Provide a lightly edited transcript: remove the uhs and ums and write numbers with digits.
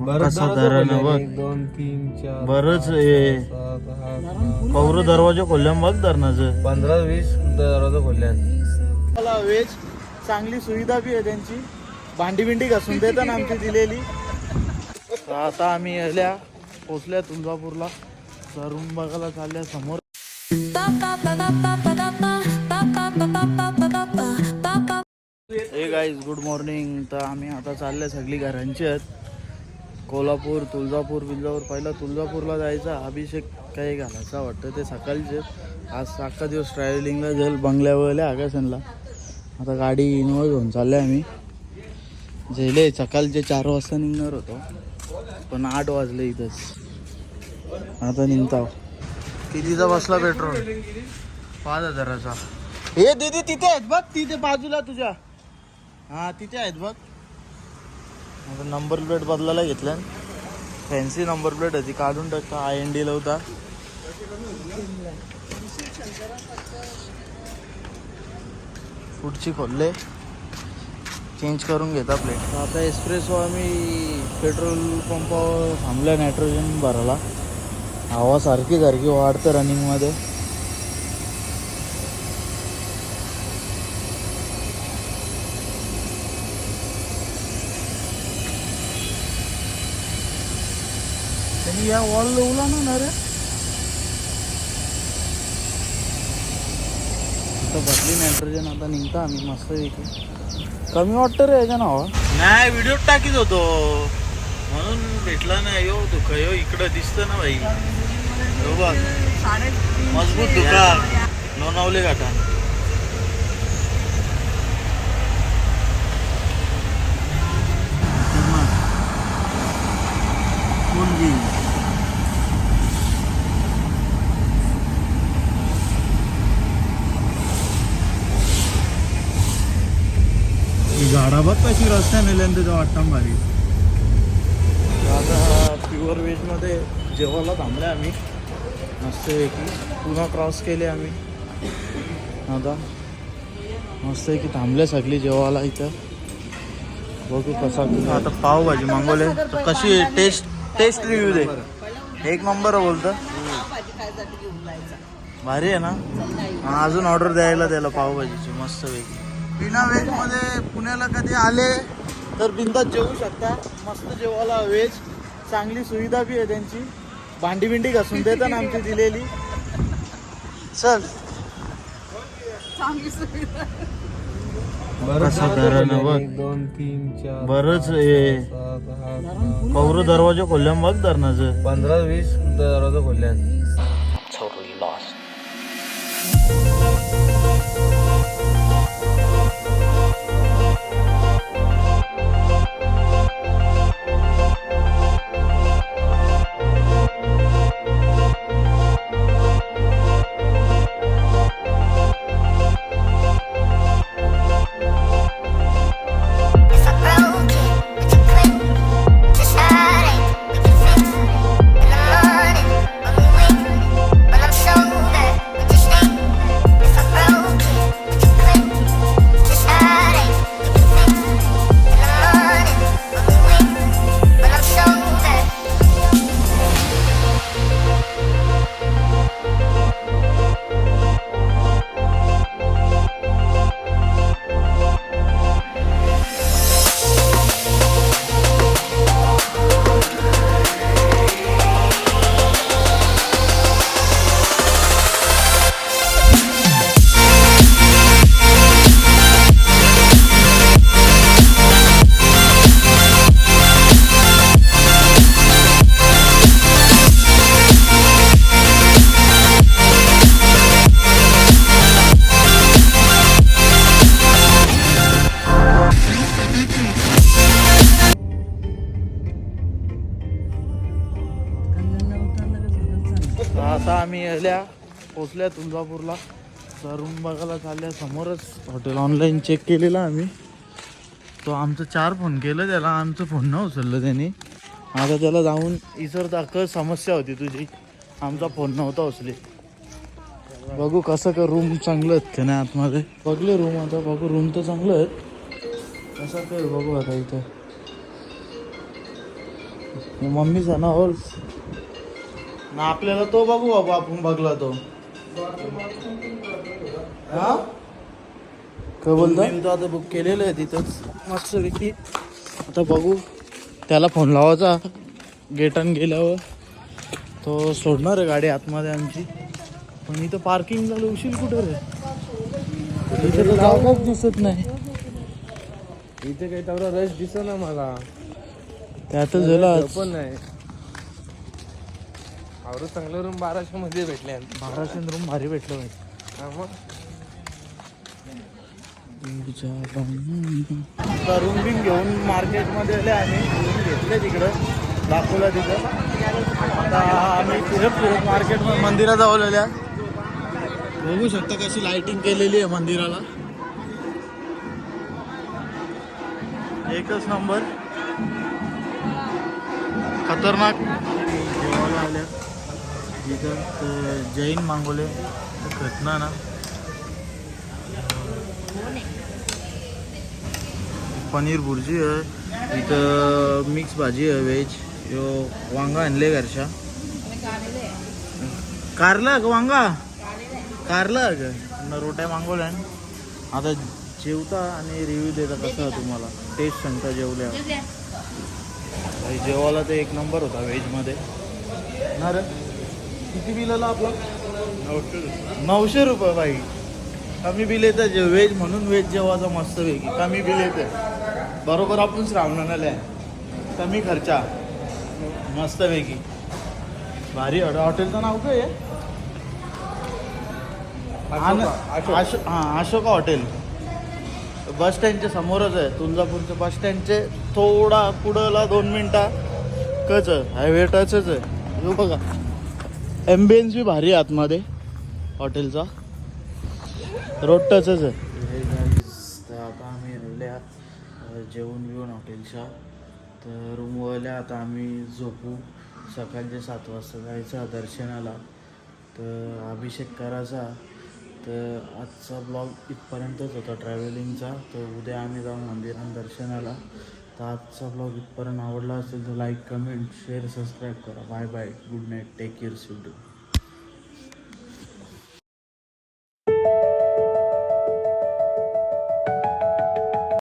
कसा धरण बघ, 2 3 4 बरंच कौर दरवाजा खोलल्या बघ धरणाचं. 15 20 दरवाजा खोलल्या. मला वेज चांगली सुविधा बी आहे त्यांची, भांडी बिंडी घासून देतात आमची दिलेली. आता आम्ही यायला पोचल्या तुळजापूरला, रूम बघायला चालल्या समोर. हे गाईज गुड मॉर्निंग. तर आम्ही आता चालल्या सगळी घरांची आहेत, कोल्हापूर तुळजापूर बिल्जापूर. पहिला तुळजापूरला जायचा, अभिषेक काही घालायचा वाटतं ते सकाळचे. आज अख्खा दिवस ट्रॅव्हलिंगला जाईल बंगल्यावर आकाशनला. आता गाडी इनोवा घेऊन चालले आम्ही. जेले सकाळचे 4 वाजता निघणार होतो, पण 8 वाजले इथंच. आता निघताव. कितीचा बसला पेट्रोल? 5000चा. हे दीदी तिथे आहेत बघ, तिथे बाजूला तुझ्या. हा तिथे आहेत बघ. आता नंबर प्लेट बदलायला घेतल्या. फॅन्सी नंबर प्लेट होती, काढून टाकता. IND ला होता. पुढची खोलले, चेंज करून घेता प्लेट. आता एक्सप्रेसो आम्ही पेट्रोल पंपावर थांबल्या नायट्रोजन भरायला. हवा सारखी वाढतं रनिंगमध्ये. त्यांनी या वॉल लावला ना रे. आता भरली नायट्रोजन. आता निघता आम्ही मस्त पैकी. कमी वाटतं रे याच्या नावा. नाही व्हिडिओ टाकीत होतो म्हणून भेटला नाही. यो दुखा यो इकडं दिसतं ना भाई. हो बघ, मजबूत दुखा. लोणावले घाटा. झाडा बघ कशी रस्त्याने नेल्यान त्याच्या वाटतं भारी. आता प्युअर व्हेजमध्ये जेवायला थांबले आम्ही मस्तपैकी. पुन्हा क्रॉस केले आम्ही. आता मस्तपैकी थांबले सगळी जेवायला इथं. बघू कसा. आता पावभाजी मागवले, तर कशी टेस्ट रिव्ह्यू दे. 1 नंबर बोलतं. भारी आहे ना. अजून ऑर्डर द्यायला त्याला पावभाजीची मस्तपैकी. बिना व्हेजमध्ये पुण्याला कधी आले तर बिंदास जेवू शकता. मस्त जेवायला व्हेज, चांगली सुविधा बी आहे त्यांची. भांडी बिंडी घासून देतात आमची दिलेली. चल कसं धरण बघ, 2 3 4 बरंच कौर दरवाजा खोलल्या बघ धरणाचं. 15 20 दरवाजा खोलल्या. आता आम्ही यायला पोचल्या तुळजापूरला. तर रूम बघायला चालल्या. समोरच हॉटेल ऑनलाईन चेक केलेला आम्ही. तो आमचं 4 फोन केलं त्याला, आमचं फोन न उचललं त्याने. आता त्याला जाऊन विचारता काय समस्या होती तुझी, आमचा फोन नव्हता उचले. बघू कसं का रूम चांगलं आहेत का नाही आतमध्ये. बघले रूम. आता बघू रूम तर चांगलं आहेत. कसं काय बघू आता इथं. मम्मीचा ना होल ना आपल्याला तो बघू बाबा आपण बघला तो हा काय बोलतो मी आता बुक केलेलं आहे तिथंच मस्त व्यक्ती आता बघू त्याला फोन लावायचा गेटान गेल्यावर तो सोडणार आहे गाडी आतमध्ये आमची पण इथं पार्किंग झालं उशीर कुठं रे इथे तर जागाच दिसत नाही इथे काही तेवढा रश दिसत ना मला त्यातच झालं आज. पण नाही आवडत चांगलं रूम 1200 मध्ये भेटले 1200 रूम भारी भेटलं पाहिजे रूम बिम घेऊन मार्केटमध्ये आले आम्ही रूम घेतले तिकडं दाखवला तिथं आता आम्ही फिरत मार्केटमध्ये मंदिरात आलेल्या बघू शकता कशी लाइटिंग केलेली आहे मंदिराला एकच नंबर खतरनाक जेवायला आल्या इथं ते जैन मागवले घटना ना पनीर भुर्जी आहे इथं मिक्स भाजी आहे व्हेज यो वांगा आणले घरच्या कारला का वांगा कारला का न रोट्या मागवल्या आता जेवता आणि रिव्ह्यू देता कसं तुम्हाला टेस्ट सांगता जेवल्या जेवायला तर एक नंबर होता व्हेजमध्ये ना रे किती बिल आला आपला 900 रुपये बाई कमी बिल येतं जे व्हेज म्हणून व्हेज जेवायचं मस्त वेगळी कमी बिल येतं बरोबर आपण श्रावणाला कमी खर्चा मस्त वेगळी भारी हॉटेलचं नाव काय आहे अशोका हॉटेल बस स्टँडच्या समोरच आहे तुळजापूरच्या बस स्टँडचे थोडा पुढंला 2 मिनटं कच हायवे टचच आहे जो बघा ॲम्बियन्स बी भारी आहे आतमध्ये हॉटेलचा रोड टचच आहे तर आता आम्ही आल्या जेवण बिवून हॉटेलच्या तर रूमवरल्या आता आम्ही झोपू सकाळचे 7 वाजता जायचं दर्शनाला तर अभिषेक करायचा तर आजचा ब्लॉग इथपर्यंतच होता ट्रॅव्हलिंगचा तर उद्या आम्ही जाऊ मंदिरात दर्शनाला तर आजचा ब्लॉग इथपर्यंत आवडला असेल तर लाईक कमेंट शेअर सबस्क्राईब करा bye bye good night take care शिवडू